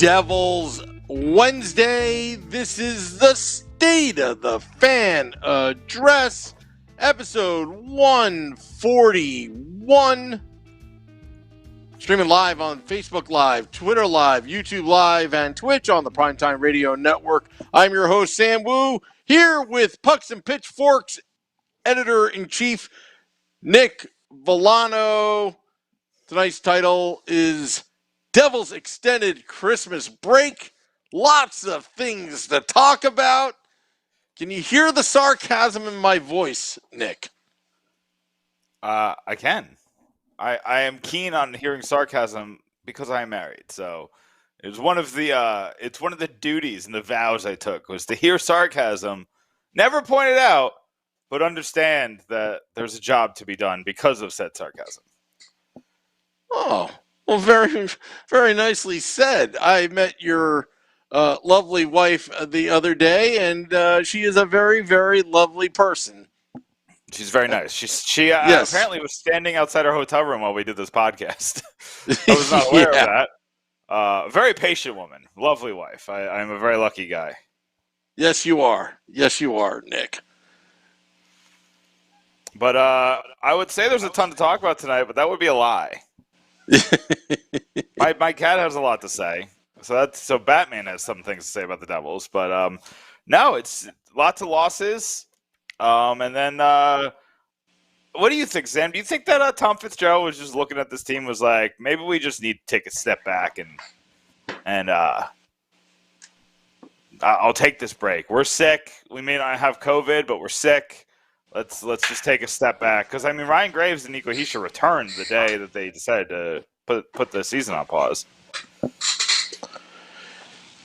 Devils Wednesday. This is the State of the Fan Address, episode 141. Streaming live on Facebook Live, Twitter Live, YouTube Live, and Twitch on the Primetime Radio Network. I'm your host, Sam Wu, here with Pucks and Pitchforks Editor-in-Chief Nick Villano. Tonight's title is Devils Extended Christmas Break. Lots of things to talk about. Can you hear the sarcasm in my voice, Nick? I can. I am keen on hearing sarcasm because I am married. So it's one of the duties and the vows I took was to hear sarcasm, never point it out, but understand that there's a job to be done because of said sarcasm. Oh, well, very, very nicely said. I met your lovely wife the other day, and she is a very, very lovely person. She's very nice. She Yes. Apparently was standing outside our hotel room while we did this podcast. I was not aware of that. Very patient woman. Lovely wife. I'm a very lucky guy. Yes, you are. Yes, you are, Nick. But I would say there's a ton to talk about tonight, but that would be a lie. My cat has a lot to say, so Batman has some things to say about the Devils, but no, it's lots of losses, and then what do you think, Sam? Do you think that Tom Fitzgerald was just looking at this team, was like, maybe we just need to take a step back and I'll take this break. We're sick. We may not have COVID, but we're sick. Let's just take a step back, because I mean, Ryan Graves and Nico Hischier returned the day that they decided to put the season on pause.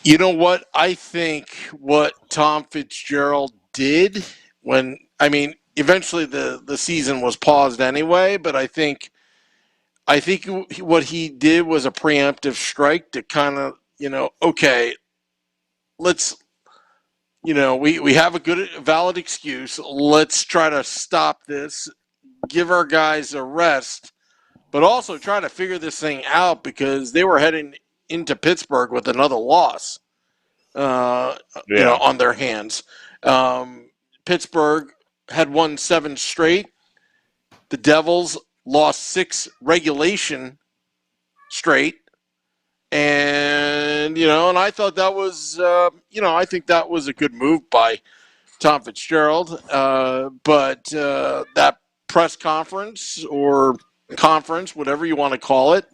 You know what? I think what Tom Fitzgerald did eventually the season was paused anyway, but I think what he did was a preemptive strike to kind of, okay, let's, we have a good, valid excuse. Let's try to stop this, give our guys a rest, but also try to figure this thing out, because they were heading into Pittsburgh with another loss, on their hands. Pittsburgh had won 7 straight. The Devils lost 6 regulation straight. And, and I thought that was, I think that was a good move by Tom Fitzgerald. But that press conference or conference, whatever you want to call it,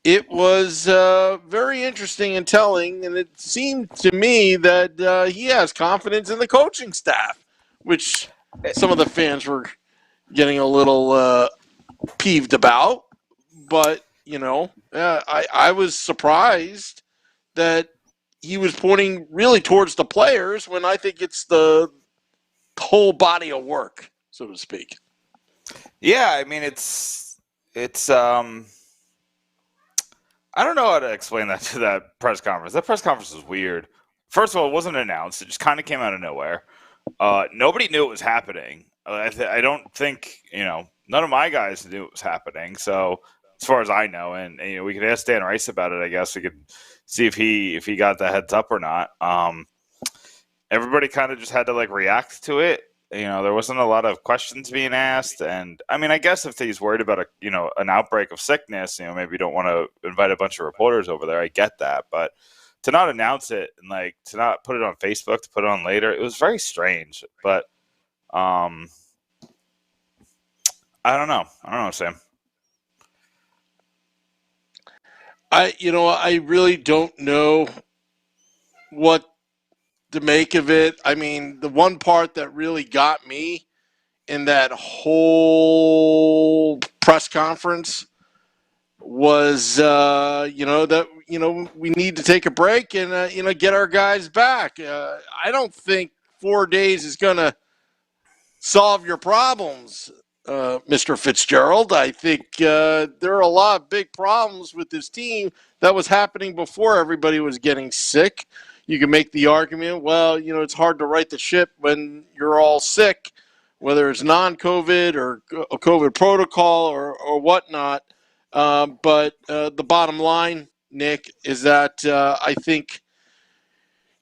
it was very interesting and telling. And it seemed to me that he has confidence in the coaching staff, which some of the fans were getting a little peeved about. But, I was surprised that he was pointing really towards the players, when I think it's the whole body of work, so to speak. Yeah, I mean, it's I don't know how to explain that to that press conference. That press conference was weird. First of all, it wasn't announced. It just kind of came out of nowhere. Nobody knew it was happening. I don't think, none of my guys knew it was happening. So as far as I know, and we could ask Dan Rice about it. I guess we could see if he got the heads up or not. Everybody kind of just had to react to it. There wasn't a lot of questions being asked, and I mean, I guess if he's worried about an outbreak of sickness, maybe you don't want to invite a bunch of reporters over there. I get that, but to not announce it and to not put it on Facebook, to put it on later, it was very strange. But I don't know, Sam. I really don't know what to make of it. I mean, the one part that really got me in that whole press conference was, that, we need to take a break and, get our guys back. I don't think 4 days is going to solve your problems, Mr. Fitzgerald. I think there are a lot of big problems with this team that was happening before everybody was getting sick. You can make the argument, well, it's hard to right the ship when you're all sick, whether it's non-COVID or a COVID protocol or whatnot. But the bottom line, Nick, is that I think,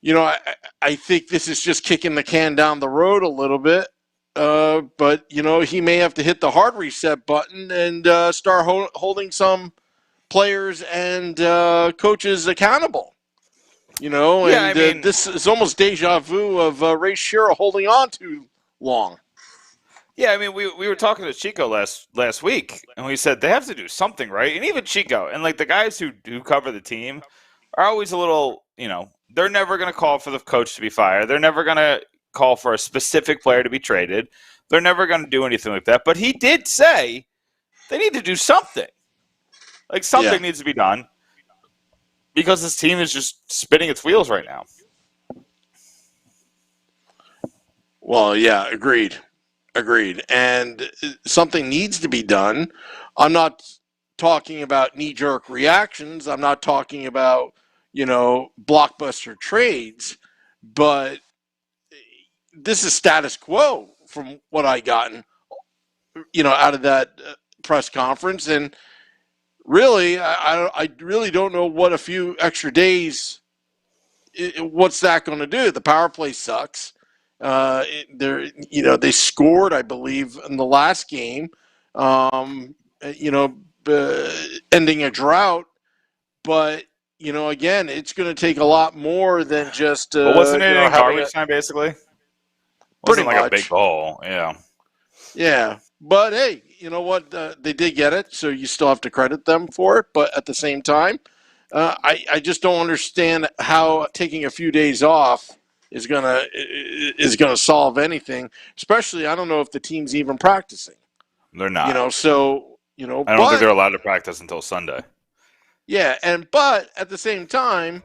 I think this is just kicking the can down the road a little bit. But, he may have to hit the hard reset button and start holding some players and coaches accountable. Yeah, I And mean, this is almost deja vu of Ray Shero holding on too long. yeah, I mean, we were talking to Chico last week, and we said they have to do something, right? And even Chico and like the guys who cover the team are always a little, they're never going to call for the coach to be fired. They're never going to call for a specific player to be traded. They're never going to do anything like that. But he did say they need to do something. Like Yeah. something needs to be done because this team is just spinning its wheels right now. Well, yeah, agreed. Agreed. And something needs to be done. I'm not talking about knee jerk reactions. I'm not talking about, blockbuster trades, but this is status quo from what I gotten, out of that press conference. And really, I really don't know what a few extra days, what's that going to do? The power play sucks. They scored, I believe, in the last game. Ending a drought, but again, it's going to take a lot more than just But wasn't it in having a garbage time basically? pretty Wasn't like a big much, goal, yeah. yeah. But hey, you know what? They did get it, so you still have to credit them for it. But at the same time, I just don't understand how taking a few days off is gonna solve anything. Especially, I don't know if the team's even practicing. They're not. I don't think But they're allowed to practice until Sunday. yeah, but at the same time,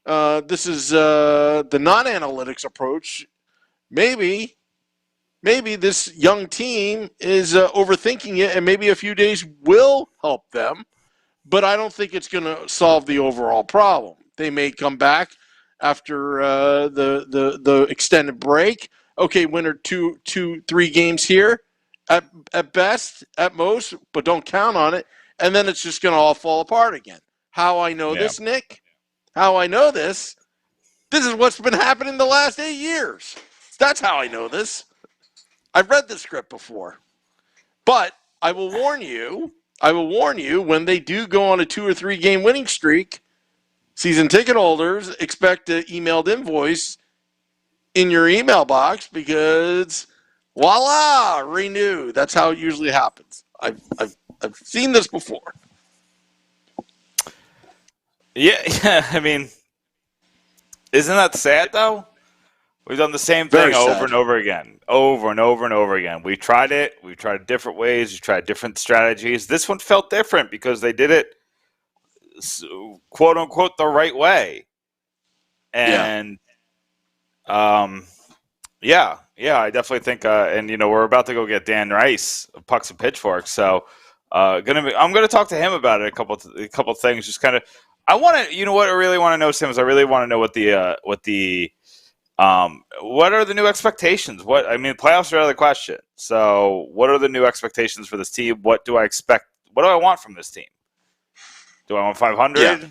this is the non-analytics approach. Maybe this young team is overthinking it, and maybe a few days will help them. But I don't think it's going to solve the overall problem. They may come back after the extended break. Okay, win or two, 3 games here, at best, at most, but don't count on it. And then it's just going to all fall apart again. How I know Yeah. this, Nick? How I know this? This is what's been happening the last 8 years. That's how I know this. I've read the script before. But I will warn you, when they do go on a 2 or 3 game winning streak, season ticket holders expect an emailed invoice in your email box because voila, renew. That's how it usually happens. I've seen this before. Yeah, I mean, isn't that sad though? We've done the same Very thing over sad. and over again. Over and over and over again. We tried it. We tried different ways. We tried different strategies. This one felt different because they did it, quote unquote, the right way. Yeah. And, yeah, I definitely think, and we're about to go get Dan Rice of Pucks and Pitchforks. So, I'm gonna talk to him about it. A couple things. Just kind of, I want to, what I really want to know, Sam, is I really want to know what are the new expectations? Playoffs are out of the question. So, what are the new expectations for this team? What do I expect? What do I want from this team? Do I want 500? Yeah.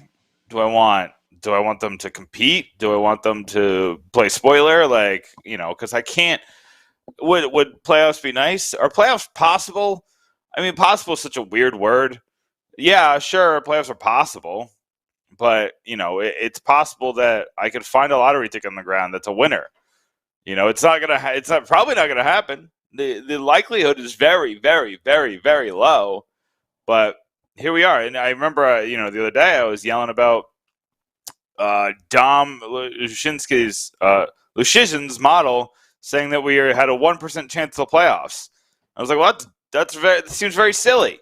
Do I want them to compete? Do I want them to play spoiler? Because I can't. Would playoffs be nice? Are playoffs possible? I mean, possible is such a weird word. Yeah, sure, playoffs are possible. But, it's possible that I could find a lottery ticket on the ground that's a winner. It's probably not gonna happen. The likelihood is very, very, very, very low. But here we are. And I remember, the other day I was yelling about Dom Luszczyszyn's model saying that we had a 1% chance of the playoffs. I was like, well, that seems very silly.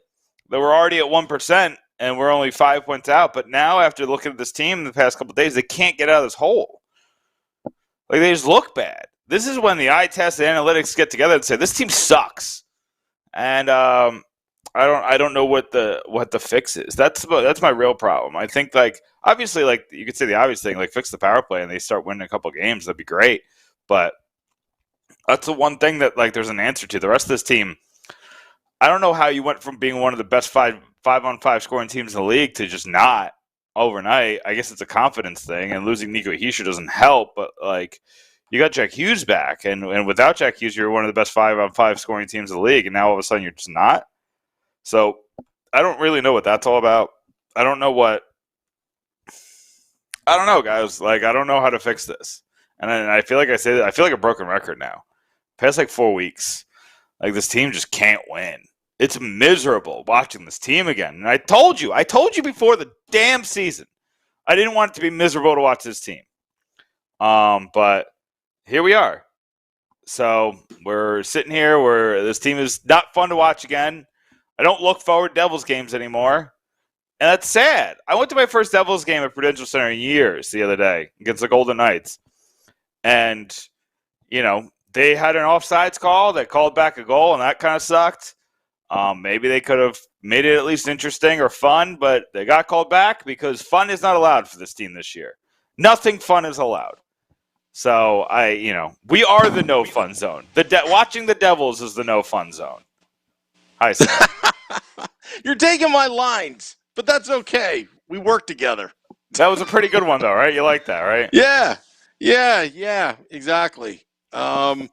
That we're already at 1%. And we're only 5 points out. But now, after looking at this team in the past couple of days, they can't get out of this hole. Like, they just look bad. This is when the eye test and analytics get together and say, this team sucks. And I don't know what the fix is. That's my real problem. I think, obviously, you could say the obvious thing, fix the power play and they start winning a couple of games. That'd be great. But that's the one thing that, there's an answer to. The rest of this team, I don't know how you went from being one of the best 5-on-5 scoring teams in the league to just not. overnight. I guess it's a confidence thing, and losing Nico Hischier doesn't help. But like, you got Jack Hughes back, and without Jack Hughes, you're one of the best 5-on-5 scoring teams in the league, and now all of a sudden you're just not. So I don't really know what that's all about. I don't know, guys. Like, I don't know how to fix this, and I feel like I say that I feel like a broken record now. Past like 4 weeks, like this team just can't win. It's miserable watching this team again. And I told you before the damn season, I didn't want it to be miserable to watch this team. But here we are. So we're sitting here where this team is not fun to watch again. I don't look forward to Devils games anymore. And that's sad. I went to my first Devils game at Prudential Center in years the other day against the Golden Knights. And, they had an offsides call that called back a goal, and that kind of sucked. Maybe they could have made it at least interesting or fun, but they got called back because fun is not allowed for this team this year. Nothing fun is allowed. So we are the no fun zone. Watching the Devils is the no fun zone. Hi, Sam. You're taking my lines, but that's okay. We work together. That was a pretty good one, though, right? You like that, right? Yeah, exactly. All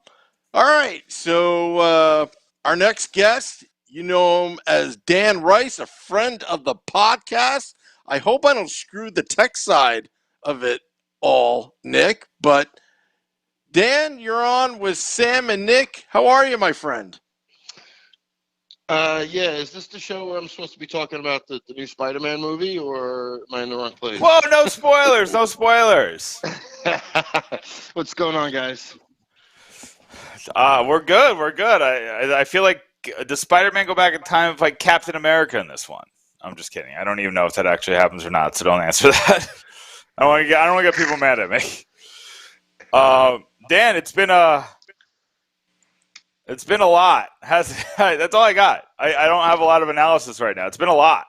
right, so our next guest, you know him as Dan Rice, a friend of the podcast. I hope I don't screw the tech side of it all, Nick, but Dan, you're on with Sam and Nick. How are you, my friend? Yeah, is this the show where I'm supposed to be talking about the new Spider-Man movie, or am I in the wrong place? Whoa, no spoilers, no spoilers. What's going on, guys? We're good. I feel like does Spider-Man go back in time with like Captain America in this one? I'm just kidding. I don't even know if that actually happens or not, so don't answer that. I don't want to get people mad at me. Dan, it's been a lot. That's all I got. I don't have a lot of analysis right now. It's been a lot.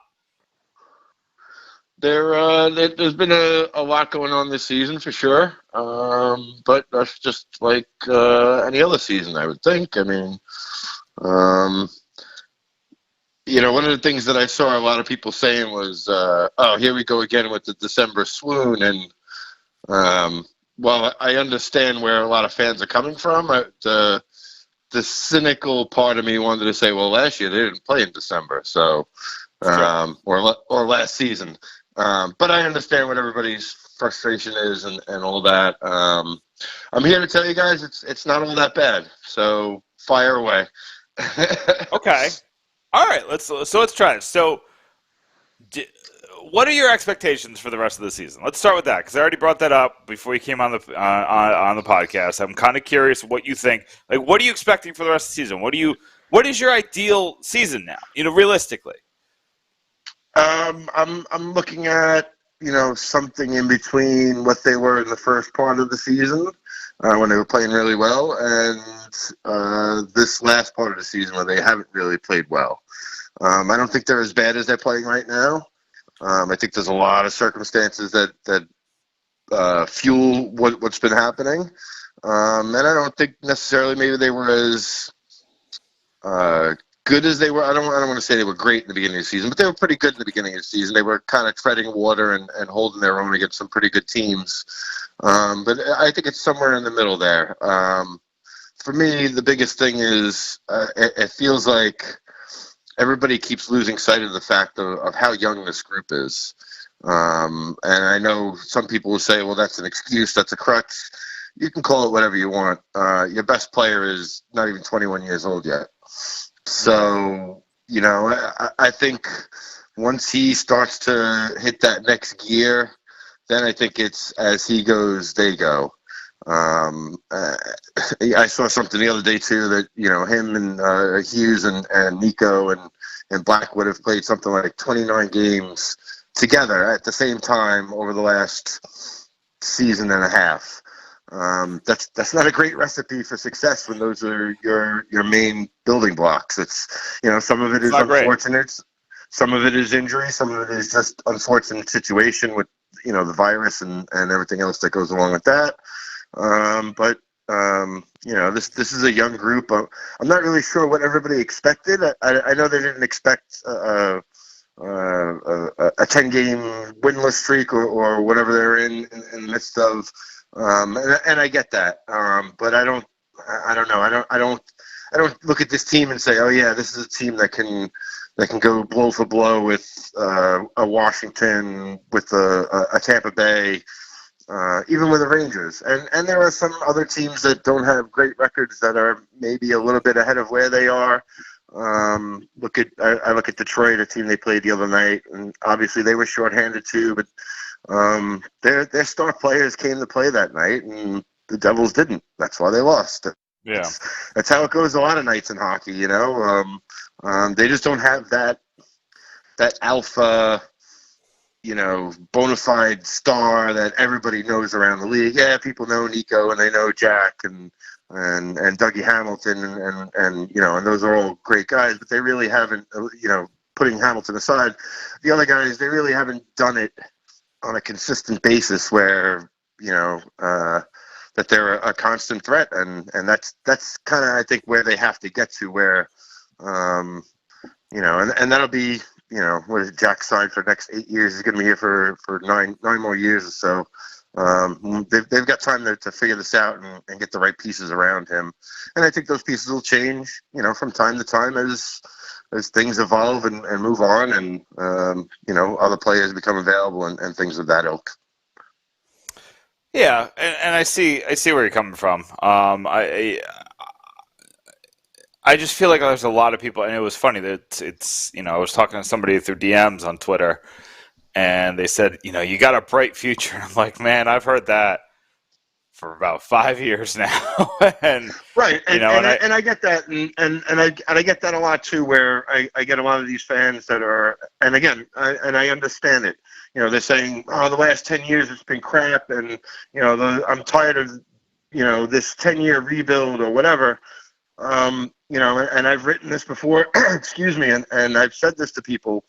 There's been a lot going on this season for sure. But that's just like any other season, I would think. I mean, one of the things that I saw a lot of people saying was, "Oh, here we go again with the December swoon." And while I understand where a lot of fans are coming from, the cynical part of me wanted to say, "Well, last year they didn't play in December, so or last season." But I understand what everybody's frustration is and all that. I'm here to tell you guys it's not all that bad. So fire away. Okay. All right. Let's try it. So, what are your expectations for the rest of the season? Let's start with that because I already brought that up before you came on the podcast. I'm kind of curious what you think. Like, what are you expecting for the rest of the season? What is your ideal season now? Realistically. I'm looking at something in between what they were in the first part of the season when they were playing really well, and this last part of the season where they haven't really played well. I don't think they're as bad as they're playing right now. I think there's a lot of circumstances that fuel what's been happening, and I don't think necessarily maybe they were as good as they were. I don't want to say they were great in the beginning of the season, but they were pretty good in the beginning of the season. They were kind of treading water and holding their own against some pretty good teams. But I think it's somewhere in the middle there. For me, the biggest thing is it feels like everybody keeps losing sight of the fact of how young this group is. And I know some people will say, well, that's an excuse, that's a crutch. You can call it whatever you want. Your best player is not even 21 years old yet. So, I think once he starts to hit that next gear, then I think it's as he goes, they go. I saw something the other day, too, that, him and Hughes and Nico and Blackwood have played something like 29 games together at the same time over the last season and a half. That's not a great recipe for success when those are your main building blocks. It's some of it is unfortunate, some of it is injury, some of it is just unfortunate situation with the virus and everything else that goes along with that. But this is a young group. I'm not really sure what everybody expected. I know they didn't expect a a 10-game winless streak or whatever they're in the midst of, and I get that, but I don't know. I don't look at this team and say, oh yeah, this is a team that can go blow for blow with a Washington, with a Tampa Bay, even with the Rangers. And there are some other teams that don't have great records that are maybe a little bit ahead of where they are. I look at Detroit, a team they played the other night, and obviously they were shorthanded too, but their star players came to play that night, and the Devils didn't. That's why they lost. Yeah, that's how it goes a lot of nights in hockey, you know. They just don't have that alpha, you know, bona fide star that everybody knows around the league. Yeah, people know Nico and they know Jack and Dougie Hamilton and you know, and those are all great guys, but they really haven't, you know, putting Hamilton aside, the other guys, they really haven't done it on a consistent basis where, you know, that they're a constant threat, and that's kind of, I think, where they have to get to, where, you know, and that'll be, you know, what is it, Jack signed for the next 8 years. He's going to be here for nine more years or so. They've got time to figure this out and get the right pieces around him, and I think those pieces will change, you know, from time to time as things evolve and move on, and you know, other players become available and things of that ilk. Yeah, and I see where you're coming from. I just feel like there's a lot of people, and it was funny that it's you know, I was talking to somebody through DMs on Twitter, and they said, you know, you got a bright future. I'm like, man, I've heard that for about 5 years now, and right, you know, and I get that, and I get that a lot too, where I get a lot of these fans that are, and again, I understand it. You know, they're saying, oh, the last 10 years it's been crap, and you know, I'm tired of, you know, this 10-year rebuild or whatever. You know, and I've written this before, excuse me, and I've said this to people.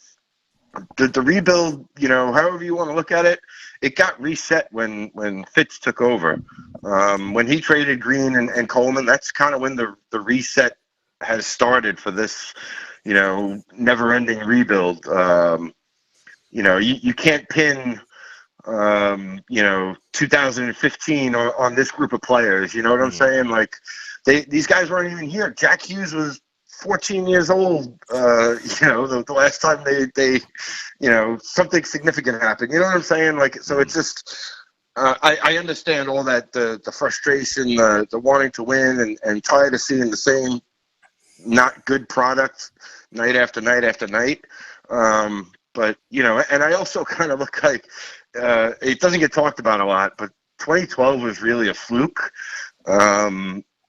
The rebuild, you know, however you want to look at it, it got reset when Fitz took over. When he traded Green and Coleman, that's kind of when the reset has started for this, you know, never-ending rebuild. You know, you can't pin, you know, 2015 on this group of players. You know what I'm saying? Like, these guys weren't even here. Jack Hughes was 14 years old, you know, the last time they, you know, something significant happened. You know what I'm saying? Like, so it's just, I understand all that, the frustration, the wanting to win and tired of seeing the same not good product night after night after night. But, you know, and I also kind of look like, it doesn't get talked about a lot, but 2012 was really a fluke.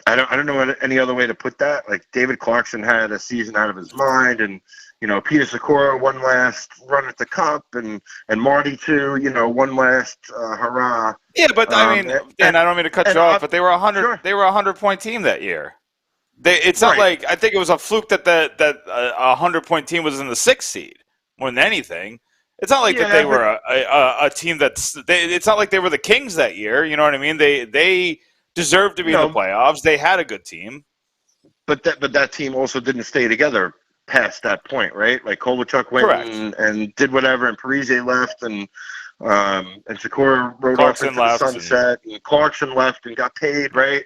I don't know any other way to put that. Like, David Clarkson had a season out of his mind, and, you know, Peter Sikora one last run at the cup, and Marty too, you know, one last hurrah. yeah, but I mean, and I don't mean to cut you off, but they were 100. Sure. They were a 100-point team that year. It's not like, I think it was a fluke that a 100-point team was in the 6th seed more than anything. It's not like that they were a team it's not like they were the Kings that year. You know what I mean? They deserved to be in the playoffs. They had a good team, but that team also didn't stay together past that point, right? Like, Kovalchuk went and did whatever, and Parise left, and Sikora rode off into the sunset, and Clarkson left and got paid, right?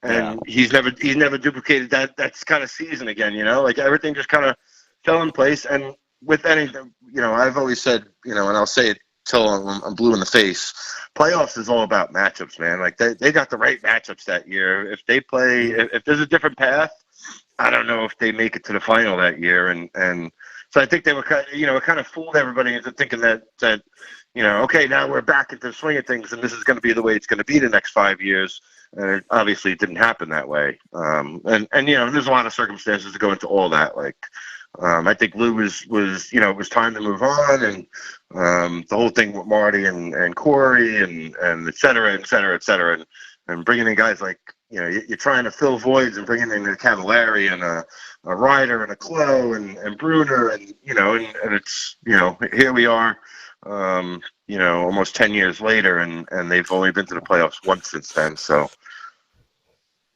And he's never duplicated that's kind of season again, you know? Like, everything just kind of fell in place. And with anything, you know, I've always said, you know, and I'll say it till I'm blue in the face, playoffs is all about matchups, man. Like, they got the right matchups that year. If they play, if there's a different path, I don't know if they make it to the final that year. And so I think they were kind of, you know, it kind of fooled everybody into thinking that, you know, okay, now we're back into the swing of things, and this is going to be the way it's going to be the next 5 years. Obviously, it didn't happen that way. And you know, there's a lot of circumstances to go into all that. Like, I think Lou was, you know, it was time to move on, and the whole thing with Marty and Corey and et cetera, and bringing in guys like, you know, you're trying to fill voids and bringing in a Cavallari and a Ryder and a Clough and Bruner, and, you know, and it's, you know, here we are, you know, almost 10 years later, and they've only been to the playoffs once since then. So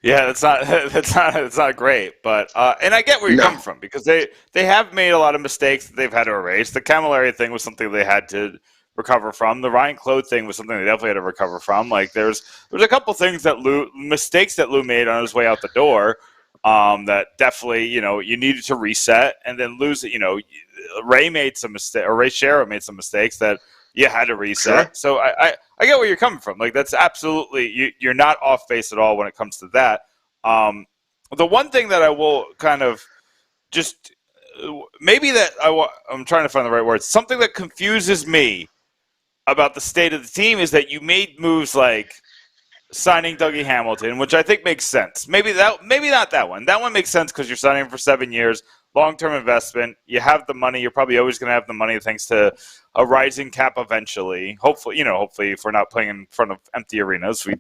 Yeah, that's not that's not great, but and I get where you're No, coming from because they have made a lot of mistakes that they've had to erase. The Camilleri thing was something they had to recover from. The Ryan Claude thing was something they definitely had to recover from. Like there's a couple things that mistakes that Lou made on his way out the door, that definitely you needed to reset and then lose it. Ray made some mistake or Ray Shero made some mistakes that you had to sure. reset. So I get where you're coming from. Like that's absolutely you're not off base at all when it comes to that. The one thing that I will kind of just maybe that I'm trying to find the right words. Something that confuses me about the state of the team is that you made moves like signing Dougie Hamilton, which I think makes sense. Maybe not that one. That one makes sense because you're signing him for 7 years, long-term investment. You have the money. You're probably always going to have the money thanks to a rising cap eventually. Hopefully, if we're not playing in front of empty arenas, we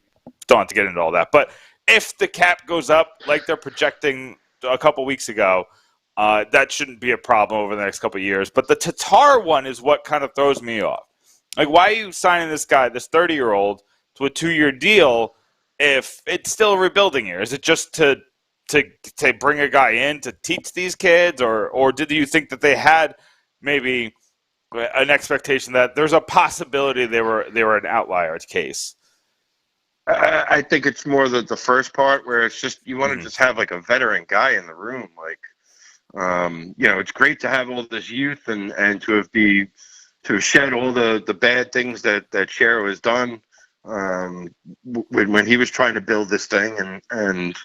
don't have to get into all that. But if the cap goes up like they're projecting a couple weeks ago, that shouldn't be a problem over the next couple of years. But the Tatar one is what kind of throws me off. Like, why are you signing this guy, this 30-year-old, to a 2-year deal if it's still a rebuilding year? Is it just to bring a guy in to teach these kids, or did you think that they had maybe an expectation that there's a possibility they were an outlier case? I think it's more the first part where it's just you want to just have like a veteran guy in the room. Like, it's great to have all this youth and to have shed all the bad things that Shero has done when he was trying to build this thing, and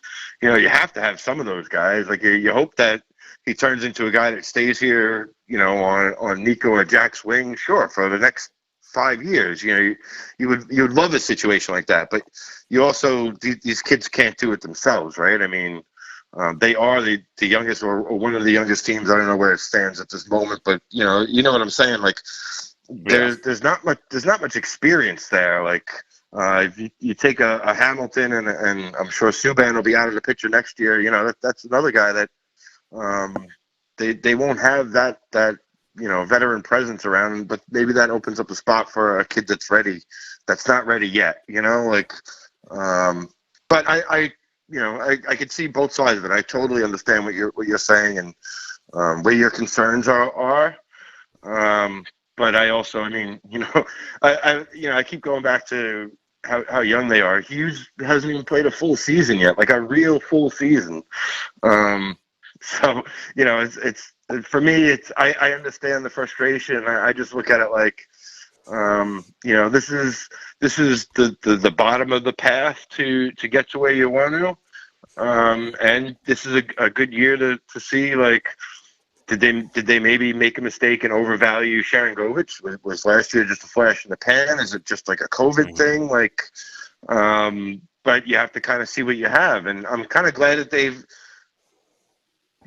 you have to have some of those guys. Like you hope that he turns into a guy that stays here, on Nico or Jack's wing, sure, for the next 5 years. You would love a situation like that, but you also these kids can't do it themselves, right? I mean, they are the youngest or one of the youngest teams. I don't know where it stands at this moment, but you know what I'm saying. Like there's not much experience there. Like if you take a Hamilton and I'm sure Subban will be out of the picture next year. That's another guy that they won't have that veteran presence around, but maybe that opens up a spot for a kid that's not ready yet. But I could see both sides of it. I totally understand what you're saying and where your concerns are. But I also, I keep going back to how young they are. Hughes hasn't even played a full season yet, like a real full season. So it's for me. I understand the frustration. I just look at it like, this is the bottom of the path to get to where you want to. And this is a good year to see, like, did they maybe make a mistake and overvalue Sharangovich? Was last year just a flash in the pan? Is it just like a COVID thing? Like, but you have to kind of see what you have, and I'm kind of glad that they've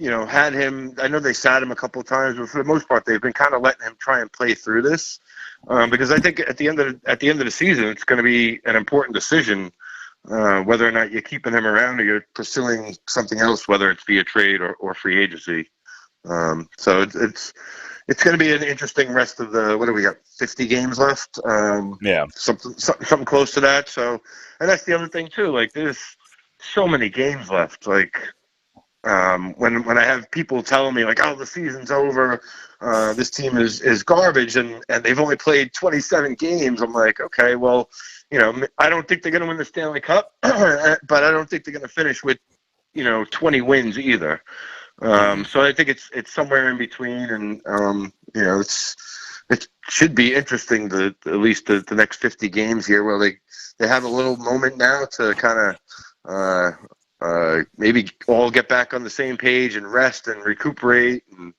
had him. I know they sat him a couple of times, but for the most part, they've been kind of letting him try and play through this, because I think at the end of the season, it's going to be an important decision whether or not you're keeping him around or you're pursuing something else, whether it's via trade or free agency. So it's going to be an interesting rest of the. What do we got? 50 games left. Something close to that. So, and that's the other thing too. Like, there's so many games left. Like, when I have people telling me like, oh, the season's over, this team is garbage, and they've only played 27 games, I'm like, okay, well, I don't think they're going to win the Stanley Cup, but I don't think they're going to finish with 20 wins either. So I think it's somewhere in between, and it should be interesting at least the next 50 games here, where they have a little moment now to kind of maybe all get back on the same page and rest and recuperate, and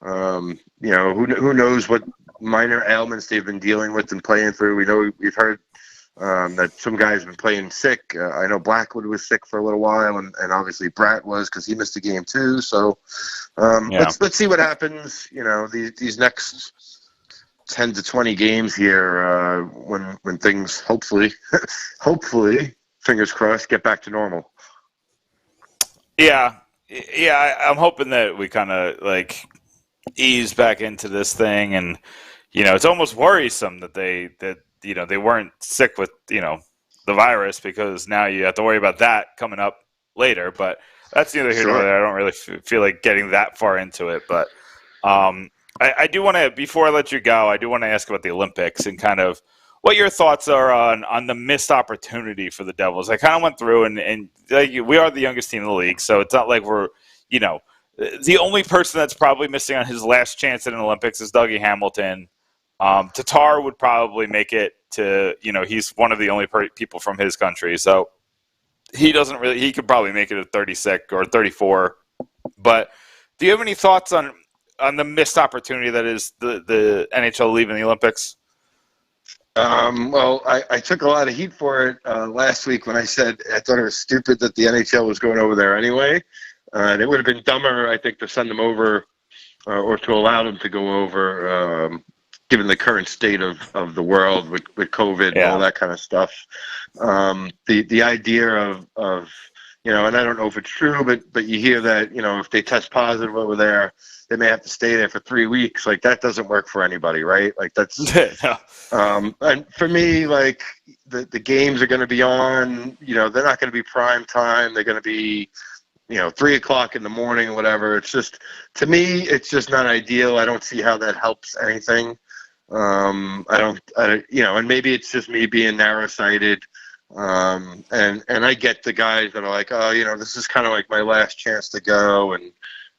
who knows what minor ailments they've been dealing with and playing through. We've heard that some guys have been playing sick. I know Blackwood was sick for a little while, and obviously Bratt was because he missed a game too. So let's see what happens. These next 10 to 20 games here, when things hopefully fingers crossed get back to normal. Yeah, I'm hoping that we kind of like ease back into this thing, and it's almost worrisome that they weren't sick with the virus, because now you have to worry about that coming up later, but that's neither here nor Sure. there. I don't really feel like getting that far into it, but I do want to, before I let you go, I do want to ask about the Olympics and kind of what your thoughts are on the missed opportunity for the Devils. I kind of went through, and like, we are the youngest team in the league, so it's not like we're, the only person that's probably missing on his last chance at an Olympics is Dougie Hamilton. Tatar would probably make it to, he's one of the only people from his country, so he could probably make it at 36 or 34. But do you have any thoughts on the missed opportunity that is the NHL leaving the Olympics? Well, I took a lot of heat for it last week when I said I thought it was stupid that the NHL was going over there anyway. And it would have been dumber, I think, to send them over or to allow them to go over, given the current state of the world with COVID and all that kind of stuff. The idea of and I don't know if it's true, but you hear that, if they test positive over there, they may have to stay there for 3 weeks. Like, that doesn't work for anybody, right? Like, that's and for me, like, the games are going to be on, they're not going to be prime time. They're going to be 3:00 in the morning or whatever. It's just, to me, it's just not ideal. I don't see how that helps anything. And maybe it's just me being narrow-sighted. And I get the guys that are like, oh, this is kind of like my last chance to go. And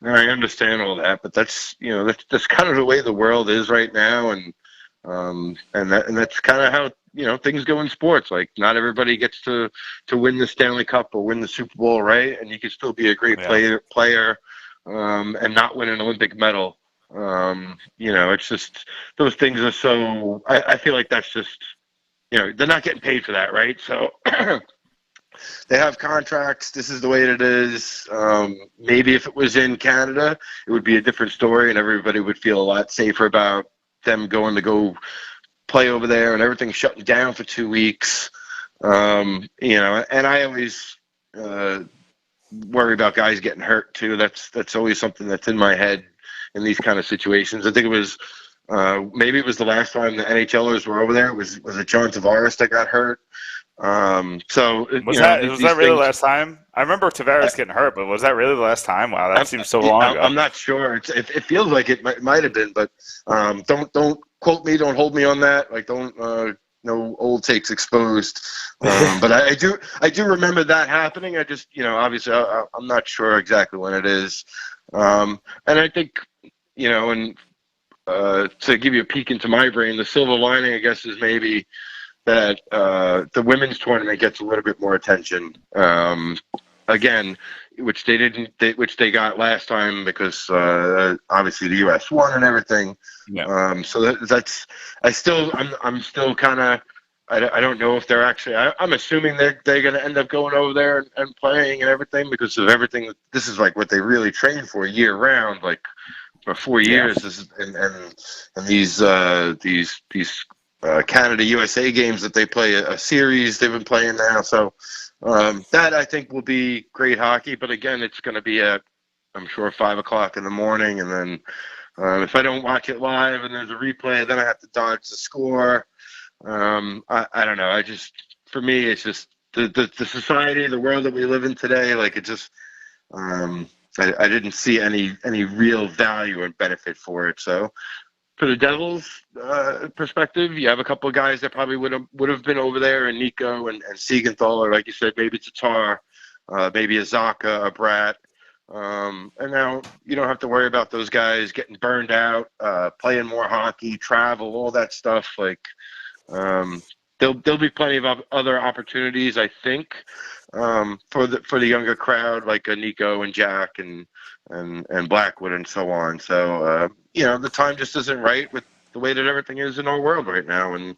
I understand all that, but that's kind of the way the world is right now. And that's kind of how, things go in sports. Like, not everybody gets to win the Stanley Cup or win the Super Bowl, right? And you can still be a great player and not win an Olympic medal. It's just, those things are so, I feel like that's just, they're not getting paid for that, right? So they have contracts. This is the way it is. Maybe if it was in Canada, it would be a different story and everybody would feel a lot safer about them going to go play over there and everything shutting down for 2 weeks. And I always worry about guys getting hurt too. That's always something that's in my head in these kind of situations. I think it was maybe it was the last time the NHLers were over there. Was it John Tavares that got hurt? So was that really the last time? I remember Tavares getting hurt, but was that really the last time? Wow, that seems so long ago. I'm not sure. It feels like it might have been, but don't quote me. Don't hold me on that. Like, don't no old takes exposed. But I do remember that happening. I just obviously I'm not sure exactly when it is. And I think and to give you a peek into my brain, the silver lining, I guess, is maybe that the women's tournament gets a little bit more attention. Again, which they got last time because obviously the U.S. won and everything. Yeah. So I'm still kind of, I don't know if they're actually, I'm assuming they're going to end up going over there and playing and everything because of everything. This is like what they really train for year round, like for 4 years. This is, and these Canada USA games that they play a series they've been playing now. So that I think will be great hockey. But again, it's going to be at, I'm sure, 5:00 in the morning. And then if I don't watch it live and there's a replay, then I have to dodge the score. I don't know. For me, it's just the society, the world that we live in today. Like, it just, I didn't see any real value and benefit for it. So for the Devils' perspective, you have a couple of guys that probably would have been over there, and Nico and Siegenthaler, or like you said, maybe Tatar, maybe a Zaka, a Brat. And now you don't have to worry about those guys getting burned out, playing more hockey, travel, all that stuff. Like, there'll be plenty of other opportunities, I think, for the younger crowd, like Nico and Jack and Blackwood and so on. So the time just isn't right with the way that everything is in our world right now, and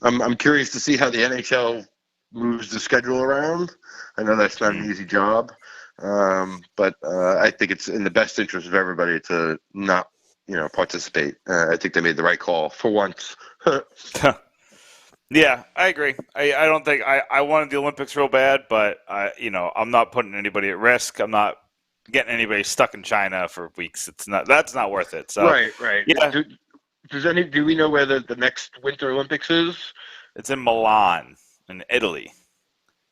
I'm curious to see how the NHL moves the schedule around. I know that's not an easy job, but I think it's in the best interest of everybody to not participate. I think they made the right call for once. Yeah, I agree. I don't think I wanted the Olympics real bad, but I'm not putting anybody at risk. I'm not getting anybody stuck in China for weeks. That's not worth it. So right. Yeah. Do we know where the next Winter Olympics is? It's in Milan, in Italy.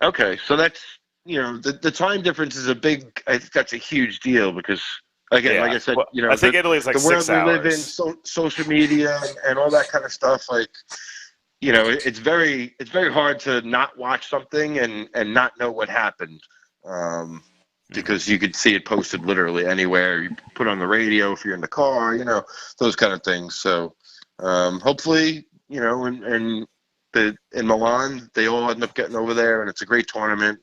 Okay, so that's the time difference is I think that's a huge deal because, again, like I said, well, I think Italy's like the world 6 we hours. live in, social media and all that kind of stuff, like, it's very hard to not watch something and not know what happened. Because you could see it posted literally anywhere. You put on the radio if you're in the car, those kind of things. So hopefully, in Milan, they all end up getting over there, and it's a great tournament,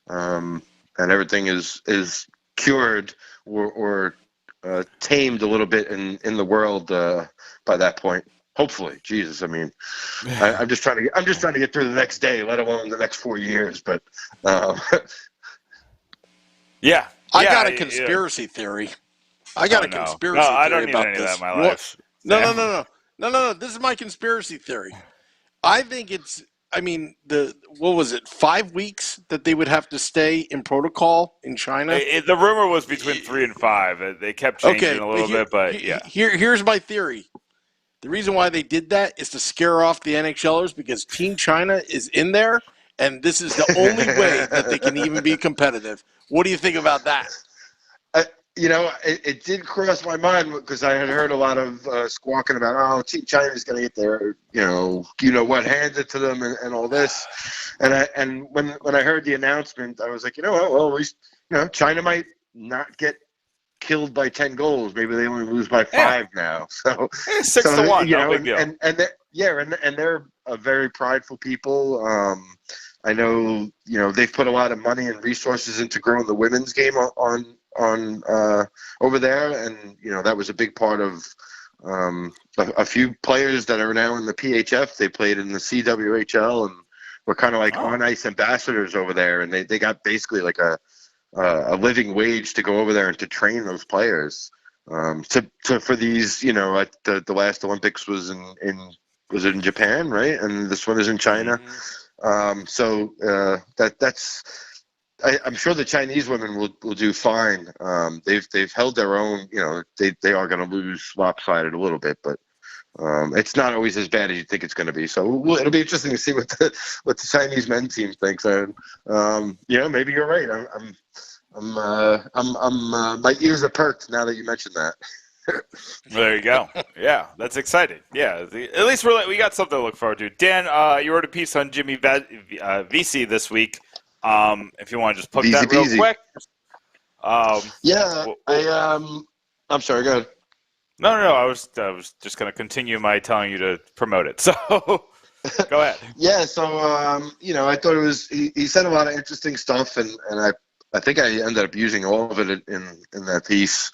and everything is cured or tamed a little bit in the world by that point. Hopefully, Jesus. I mean, I'm just trying to get through the next day, let alone the next 4 years. But yeah, I got a conspiracy theory. I got a conspiracy theory I don't need about any this. of that in my life. No. This is my conspiracy theory. I think what was it, 5 weeks that they would have to stay in protocol in China? The rumor was between 3 and 5. They kept changing a little bit, but yeah. Here's my theory. The reason why they did that is to scare off the NHLers because Team China is in there, and this is the only way that they can even be competitive. What do you think about that? It did cross my mind because I had heard a lot of squawking about, Team China's going to get their, what handed to them and all this. And when I heard the announcement, I was like, well, at least, China might not get killed by 10 goals. Maybe they only lose by 5 now. So 6-1, no big deal. And they're a very prideful people. I know, they've put a lot of money and resources into growing the women's game on over there, and that was a big part of a few players that are now in the PHF. They played in the CWHL and were kind of like on ice ambassadors over there, and they got basically like a living wage to go over there and to train those players. For these, at the last Olympics was in Japan, right? And this one is in China. That's. I'm sure the Chinese women will do fine. They've held their own. They are going to lose lopsided a little bit, but it's not always as bad as you think it's going to be. So it'll be interesting to see what the Chinese men's team thinks. And maybe you're right. My ears are perked now that you mentioned that. There you go. Yeah, that's exciting. Yeah, at least we got something to look forward to. Dan, you wrote a piece on Jimmy Vesey this week. If you want to just plug that real quick. I'm sorry, go ahead. No. I was just going to continue my telling you to promote it. So go ahead. Yeah. So I thought it was he said a lot of interesting stuff, and I think I ended up using all of it in that piece.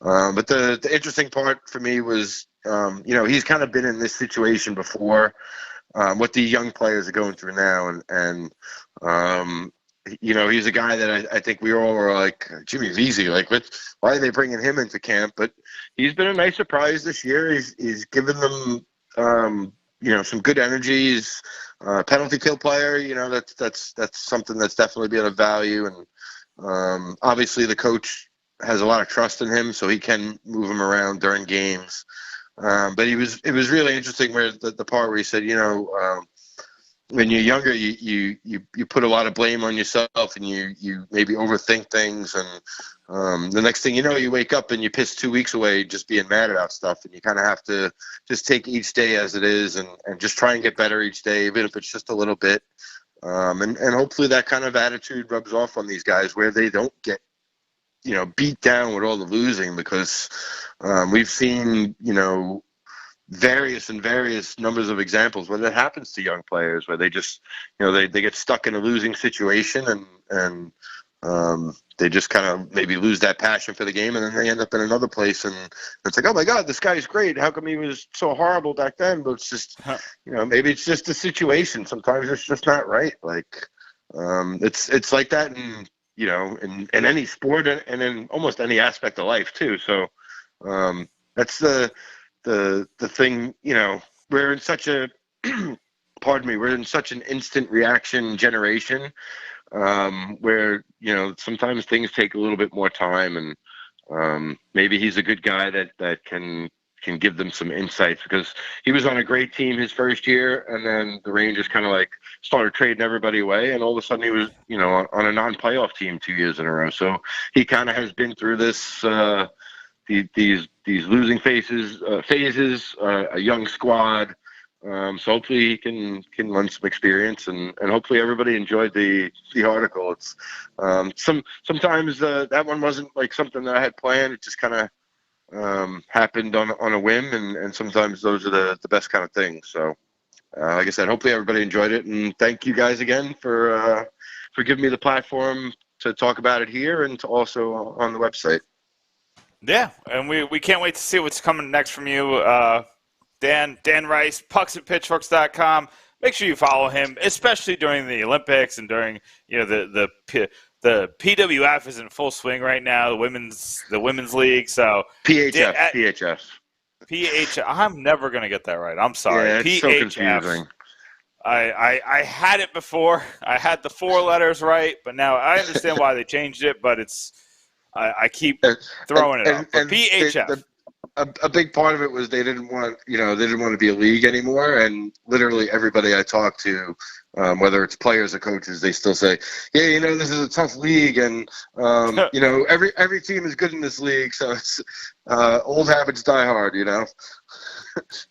But the interesting part for me was he's kind of been in this situation before. What the young players are going through now, and he's a guy that I think we all were like, Jimmy Vesey, like, why are they bringing him into camp? But he's been a nice surprise this year. He's given them, some good energy. He's a penalty kill player. That's something that's definitely been of value. And obviously the coach has a lot of trust in him, so he can move him around during games. But it was really interesting where the part where he said, when you're younger, you put a lot of blame on yourself, and you maybe overthink things, and the next thing you know, you wake up and you piss 2 weeks away just being mad about stuff, and you kind of have to just take each day as it is, and just try and get better each day, even if it's just a little bit, and hopefully that kind of attitude rubs off on these guys where they don't get beat down with all the losing, because we've seen various numbers of examples where that happens to young players, where they just they get stuck in a losing situation, and they just kind of maybe lose that passion for the game, and then they end up in another place, and it's like, oh my God, this guy's great, how come he was so horrible back then? But it's just maybe it's just a situation. Sometimes it's just not right. Like it's like that in any sport and in almost any aspect of life too. So that's the thing, we're in such a we're in such an instant reaction generation, where sometimes things take a little bit more time, and maybe he's a good guy that can give them some insights, because he was on a great team his first year, and then the Rangers kind of like started trading everybody away, and all of a sudden he was, on a non-playoff team 2 years in a row. So he kind of has been through this, these losing phases, a young squad. So hopefully he can lend some experience, and hopefully everybody enjoyed the article. It's sometimes that one wasn't like something that I had planned. It just kind of happened on a whim, and sometimes those are the best kind of things. So like I said, hopefully everybody enjoyed it, and thank you guys again for giving me the platform to talk about it here and to also on the website. Yeah, and we can't wait to see what's coming next from you. Dan Rice, pucksandpitchforks.com. Make sure you follow him, especially during the Olympics and during the PWF is in full swing right now. The women's league. So PHF. I'm never gonna get that right. I'm sorry. Yeah, it's PHF. so confusing. I had it before. I had the 4 letters right, but now I understand why they changed it. But I keep throwing it up. But PHF. A big part of it was they didn't want to be a league anymore, and literally everybody I talked to, whether it's players or coaches, they still say, yeah, this is a tough league, and every team is good in this league, so it's old habits die hard.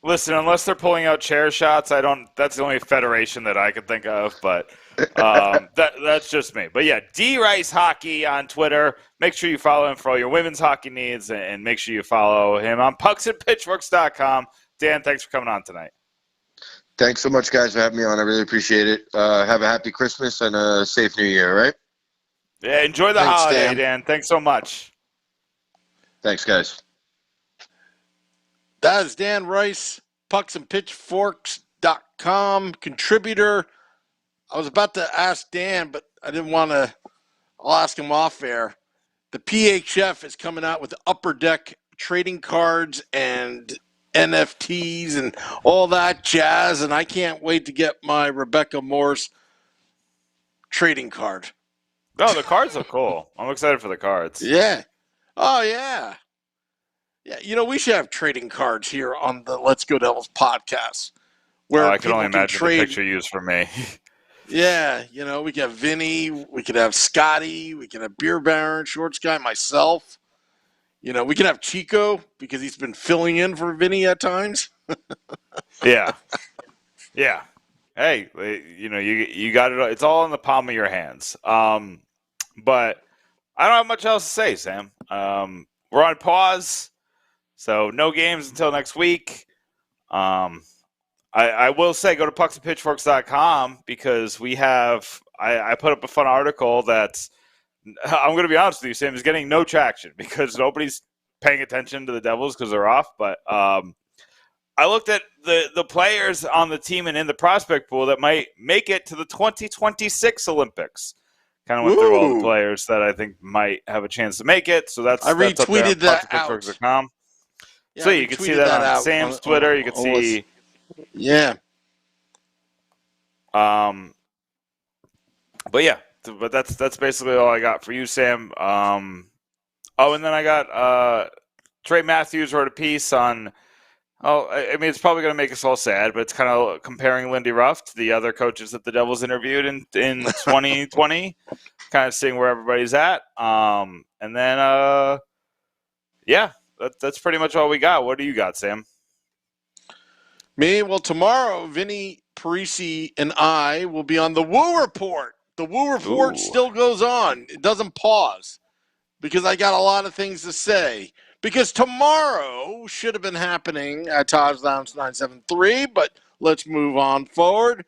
Listen, unless they're pulling out chair shots, that's the only federation that I could think of, but that's just me. But yeah, D Rice Hockey on Twitter. Make sure you follow him for all your women's hockey needs, and make sure you follow him on pucksandpitchforks.com. Dan, thanks for coming on tonight. Thanks so much, guys, for having me on. I really appreciate it. Have a happy Christmas and a safe New Year, all right? Yeah, enjoy the holiday, Dan. Thanks so much. Thanks, guys. That is Dan Rice, pucksandpitchforks.com contributor. I was about to ask Dan, but I didn't want to. I'll ask him off air. The PHF is coming out with Upper Deck trading cards and NFTs and all that jazz, and I can't wait to get my Rebecca Morse trading card. Oh, the cards look cool. I'm excited for the cards. Yeah. Oh, yeah. Yeah, we should have trading cards here on the Let's Go Devils podcast. Where I can only imagine the picture used for me. Yeah, we could have Vinny, we could have Scotty, we could have Beer Baron, Shorts Guy, myself. We could have Chico because he's been filling in for Vinny at times. Yeah. Hey, you got it. It's all in the palm of your hands. But I don't have much else to say, Sam. We're on pause, so no games until next week. I will say go to pucksandpitchforks.com because we have I put up a fun article that's I'm going to be honest with you, Sam, is getting no traction because nobody's paying attention to the Devils because they're off. But I looked at the players on the team and in the prospect pool that might make it to the 2026 Olympics. Kind of went through all the players that I think might have a chance to make it. So that's retweeted that out. Yeah, so you can see that on Sam's Twitter. You can see. Yeah. But yeah, but that's basically all I got for you, Sam. And then I got Trey Matthews wrote a piece on. I mean, it's probably going to make us all sad, but it's kind of comparing Lindy Ruff to the other coaches that the Devils interviewed in 2020, kind of seeing where everybody's at. And then, yeah, that's pretty much all we got. What do you got, Sam? Me? Well, tomorrow, Vinny Parisi and I will be on the Woo Report. The Woo Report still goes on. It doesn't pause because I got a lot of things to say. Because tomorrow should have been happening at Taj Lounge 973, but let's move on forward.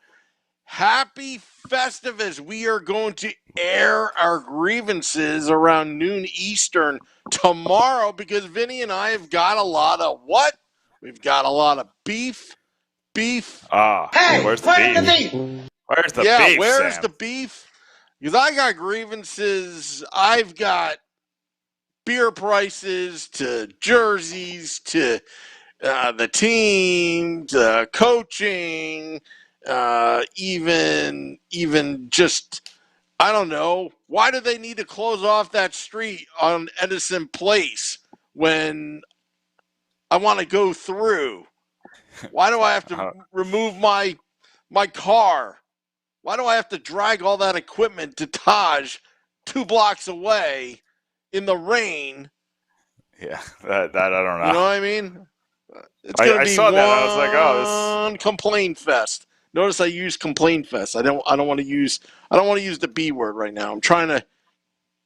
Happy Festivus. We are going to air our grievances around noon Eastern tomorrow because Vinny and I have got a lot of what? We've got a lot of beef. Hey, where's the beef? Where's the beef, where's Sam? the beef? Because I got grievances. I've got beer prices to jerseys to the team to coaching, even just I don't know. Why do they need to close off that street on Edison Place when I want to go through? Why do I have to remove my car Why do I have to drag all that equipment to Taj 2 blocks away in the rain? Yeah, that I don't know. You know what I mean? It's going to I be saw that. I was like, oh, one complaint fest. Notice I use complaint fest. I don't want to use the B word right now. I'm trying to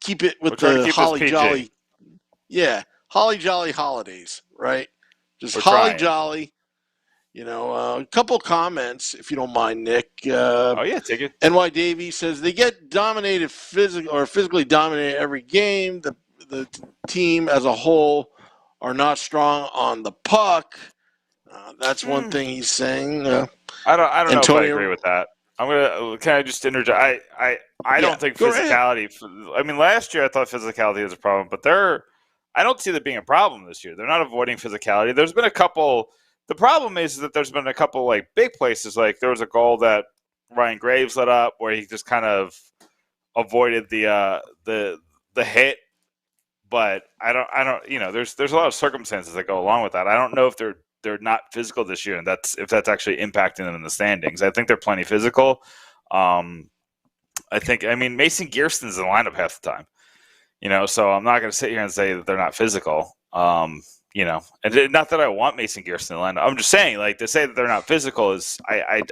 keep it with we're trying to the keep this holly PG. jolly. Yeah, holly jolly holidays, right? Just We're holly trying. jolly. A couple comments, if you don't mind, Nick. Oh yeah, take it. NY Davey says they get dominated physically dominated every game. The team as a whole are not strong on the puck. That's one thing he's saying. I don't know if I Antonio, agree with that. Can I just interject? I don't think physicality. I mean, last year I thought physicality was a problem, but I don't see that being a problem this year. They're not avoiding physicality. There's been a couple. The problem is that there's been a couple like big places. Like there was a goal that Ryan Graves let up where he just kind of avoided the hit. But I don't. There's a lot of circumstances that go along with that. I don't know if they're not physical this year, and that's actually impacting them in the standings. I think they're plenty physical. I mean, Mason Gearson's in the lineup half the time. So I'm not going to sit here and say that they're not physical. And not that I want Mason Gearson in the lineup. I'm just saying, like, to say that they're not physical is I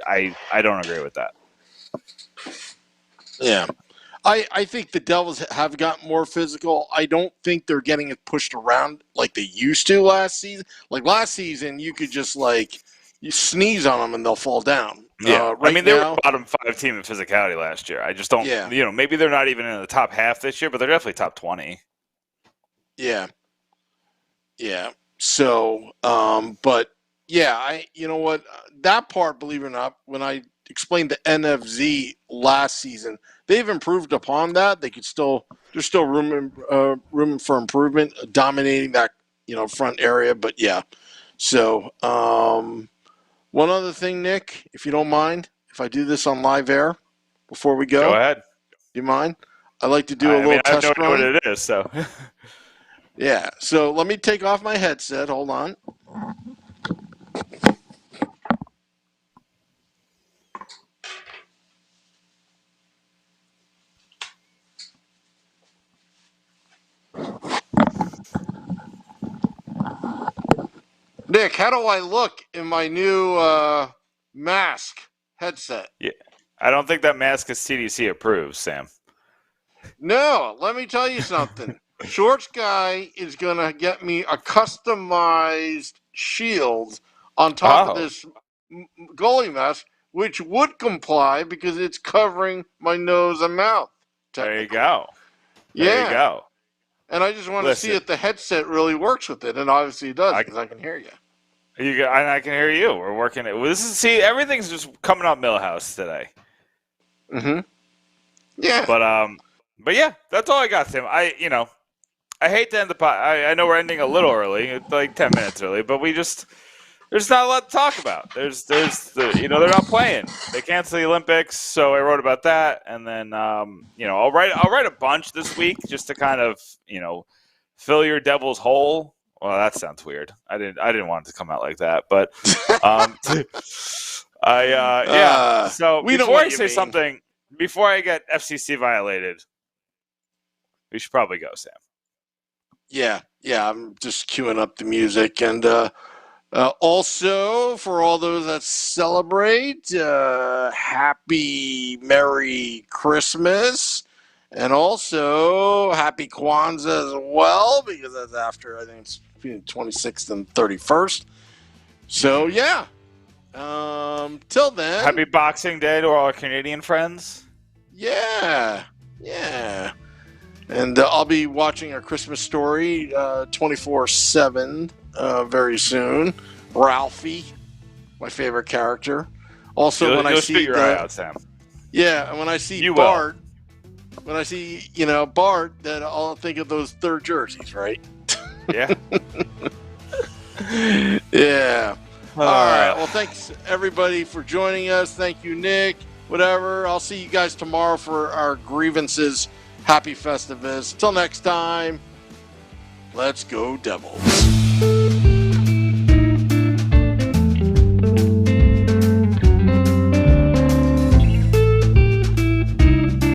don't agree with that. Yeah. I think the Devils have gotten more physical. I don't think they're getting it pushed around like they used to last season. Like last season, you could just you sneeze on them and they'll fall down. Yeah, right they now, were bottom 5 team in physicality last year. I just don't. Yeah. Maybe they're not even in the top half this year, but they're definitely top 20. Yeah. Yeah. So, but yeah, you know what? That part, believe it or not, when I explained the NFZ last season, they've improved upon that. There's still room for improvement, dominating that front area. But yeah, so one other thing, Nick, if you don't mind, if I do this on live air before we go, Go ahead. Do you mind? I like to do a little test run. I have no idea what it is, so. Yeah, so let me take off my headset. Hold on. Nick, how do I look in my new mask headset? Yeah, I don't think that mask is CDC approved, Sam. No, let me tell you something. Shorts Guy is going to get me a customized shield on top of this goalie mask, which would comply because it's covering my nose and mouth. There you go. There you go. And I just want to see if the headset really works with it, and obviously it does because I can hear you. And I can hear you. We're working it. Everything's just coming up Millhouse today. Mm-hmm. Yeah. But yeah, that's all I got, Tim. I hate to end the pod. I know we're ending a little early, it's like 10 minutes early, but there's not a lot to talk about. They're not playing. They canceled the Olympics, so I wrote about that, and then I'll write a bunch this week just to kind of fill your devil's hole. Well, that sounds weird. I didn't want it to come out like that, but yeah. So before I say something, before I get FCC violated, we should probably go, Sam. Yeah. I'm just queuing up the music, and also for all those that celebrate, happy Merry Christmas. And also, happy Kwanzaa as well, because that's after, I think it's between the 26th and 31st. So, yeah. Till then. Happy Boxing Day to all our Canadian friends. Yeah. And I'll be watching A Christmas Story 24/7 very soon. Ralphie, my favorite character. Also, when I see your eye out, Sam. Yeah, and when I see Bart. When I see, Bart, then I'll think of those third jerseys, right? Yeah. Yeah. All right. Well, thanks, everybody, for joining us. Thank you, Nick. Whatever. I'll see you guys tomorrow for our grievances. Happy Festivus. Till next time, let's go Devils.